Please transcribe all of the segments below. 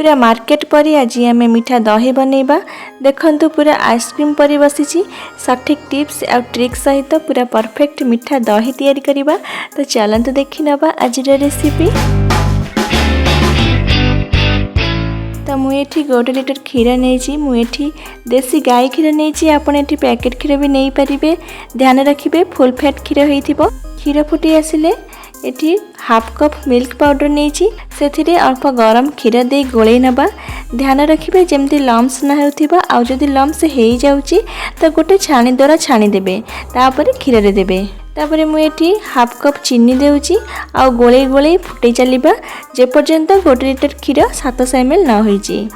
पूरा मार्केट परी आज आम मीठा दही बनैबा। देखंतु पूरा आइसक्रीम परी बसी। सठिक टिप्स आ ट्रिक सहित पूरा परफेक्ट मीठा दही तैयारी करिबा। तो चलंतु देखि नबा आज रेसिपी। तो मुझे 1 लिटर क्षीर नहीं, मुझे देसी गाई क्षीर नहीं। आपड़ ये पैकेट क्षीर भी नहीं पारे। ध्यान रखिए फुल फैट क्षीर हो। क्षीर फुटी आसिले एठी हाफ कप मिल्क पाउडर नहीं, से अल्प गरम क्षीर दे गोले नबा। ध्यान रखिए जमती लम्स ना होथिबा। आ जदि लम्स हो जाउची तो गोटे छाणी द्वारा छाणी देबे, तापर क्षीर रे देबे। तापर मुझे हाफ कप चीनी देउची आ गोले गोले फुटे चलिबा जे पर्यंत 1 लिटर क्षीर 700 ml न होईची।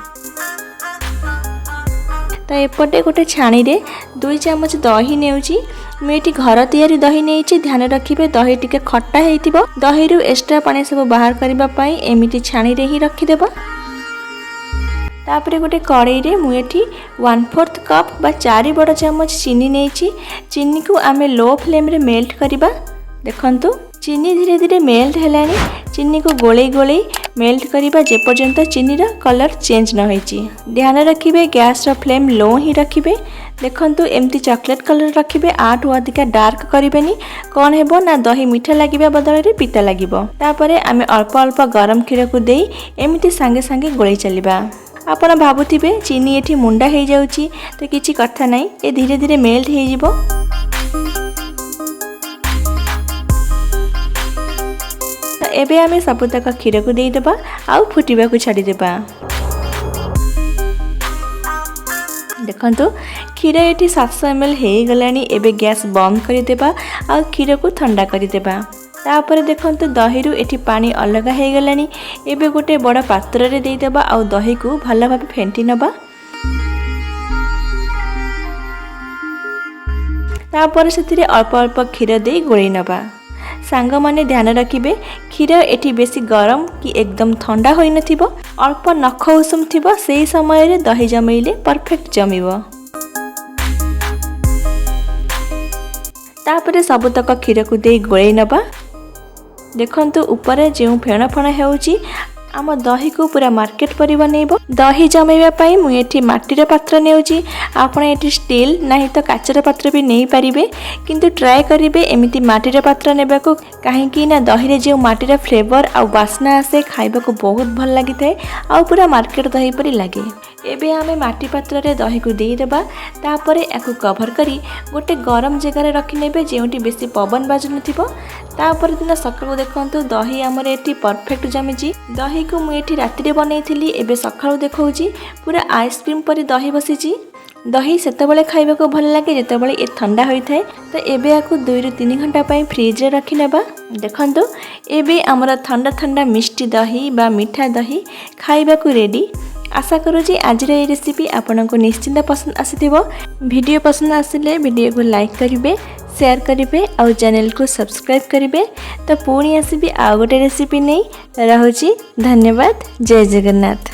तो एपटे गोटे छाणी रे 2 चामच दही नेउची। मुझे घर तैयारी दही नहीं। ध्यान रखिए दही टिके खट्टा होइतिबो। दही रु एक्स्ट्रा पानी सब बाहर करबा पई एमिति छाणी रे ही रखिदेबा। तापरे गोटे कड़ाई रे मुझे 1/4 कप बा 4 बड़ चामच चीनी नहीं। चीनी को आमे लो फ्लेम रे मेल्ट करिबा। देखंतु चीनी धीरे धीरे मेल्ट हेलानी। चीनी को गोले गोले मेल्ट करिबा जे पर्यंत चीनी रा कलर चेंज न होईची। ध्यान रखिए गैस रा फ्लेम लो ही रखिए। देखंतु एमती चॉकलेट कलर रखिए। आठू अधिका डार्क करिबेनी। कौन हेबो ना दही मीठा लागिबा बदल रे पिता लागिबो। तापरे आमे अल्प अल्प गरम क्षीर को देई एमती संगे संगे गोले चलिबा। आपण भाबुथिबे चीनी एठी मुंडा हे जाउची, तो किछि कथा नाही, ए धीरे धीरे मेल्ट हे जिवो। तो एबे आमे सबतक क्षीर को देई देबा आ फुटिबा को छाडी देबा। देखंतु क्षीर एठी 700 ml हे गलानी। एबे गैस बंद करि देबा आ क्षीर को ठंडा करि देबा। तापर देखंतु दही रु एठी पानी अलग हो गलानी। एबे गोटे बड़ पात्र रे देई देबा आ दही को भल भाबे फेंटी नबा। तापर सेतिरे अल्प अल्प क्षीर दे गोळै नबा। सांग माने ध्यान रखिबे क्षीर एठी बेसी गरम कि एकदम ठंडा होई नथिबो। अल्प नख उषुम थिबो, सेही समय रे दही जमैले परफेक्ट जमिबो। तापर सबतक क्षीर को दे गोळै नबा। देखंतु ऊपर जो फेण फेण होउची आम दही को पूरा मार्केट परि बनैबो। दही जमैबा पई मु एठी माटीर पात्र नेउची। आपण एठी स्टील नाही तो काचर पात्र भी नहीं पारिबे, किंतु ट्राई करिवे एमिति माटीर पात्र नेबाको। काहे कि ना दही रे जो माटीर फ्लेवर आ वासना आसे खाइबा को बहुत भल लागि थाए आ पूरा मार्केट दही परि लागे। एबे आमे माटी पात्र रे दही को देई देबा। तापरे याकु कवर करी गोटे गरम जगह रे रखि नेबे जेउटी बेसी पवन बाजु नथिबो। तापर दिन सकाळु देखंतु दही हमर एठी परफेक्ट जमिची। दही को मु एठी राति रे बनैथिली, एबे सकाळु देखौची पूरा आइसक्रीम परी दही बसीची। दही सेतबेले खाइबा को भल लागे जेतबेले ए ठंडा होई थाए। तो एबे याकु 2 रु 3 घंटा पई फ्रिज रे रखि नेबा। देखंतु एबे हमर ठंडा ठंडा मिष्टी दही बा मीठा दही खाइबा को रेडी। आशा करूँ आज ये रेसिपी आपन को निश्चिंत पसंद आसीथिबो। वीडियो पसंद आसिले वीडियो को लाइक करिवे, शेयर करिवे और चैनल को सब्सक्राइब करिवे। तो पुणी आसीबी आ गोटे रेसिपी नहीं रहुची। धन्यवाद। जय जगन्नाथ।